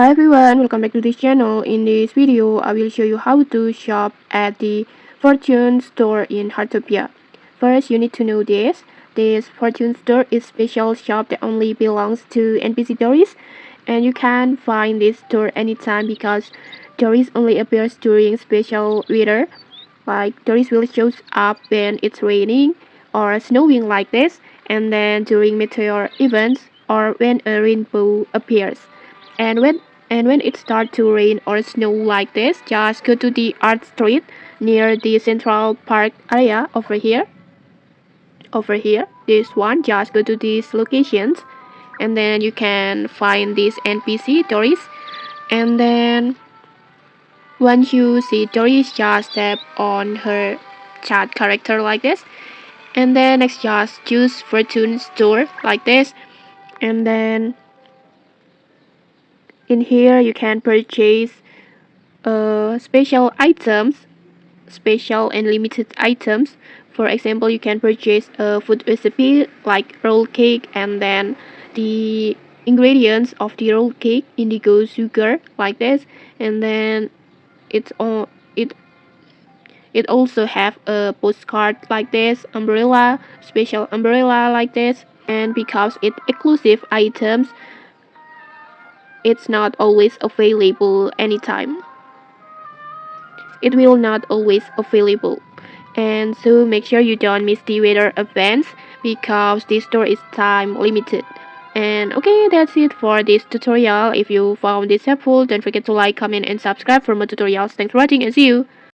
Hi everyone, welcome back to this channel. In this video, I will show you how to shop at the Fortune Store in Heartopia. First, you need to know this. This Fortune Store is a special shop that only belongs to NPC Doris, and you can find this store anytime because Doris only appears during special weather. Like Doris will show up when it's raining or snowing like this, and then during meteor events or when a rainbow appears. And when it starts to rain or snow like this, just go to the art street near the Central Park area over here. Over here, this one, just go to these locations and then you can find this NPC Doris. And then once you see Doris, just tap on her chat character like this. And then next just choose Fortune Store like this. And then in here you can purchase special and limited items. For example, you can purchase a food recipe like roll cake, and then the ingredients of the roll cake, indigo sugar like this. And then it's all it also have a postcard like this, umbrella, special umbrella like this. And because it's exclusive items, it's not always available anytime. It will not always available. And so make sure you don't miss the weather events because this store is time limited. And okay, that's it for this tutorial. If you found this helpful, don't forget to like, comment, and subscribe for more tutorials. Thanks for watching and see you.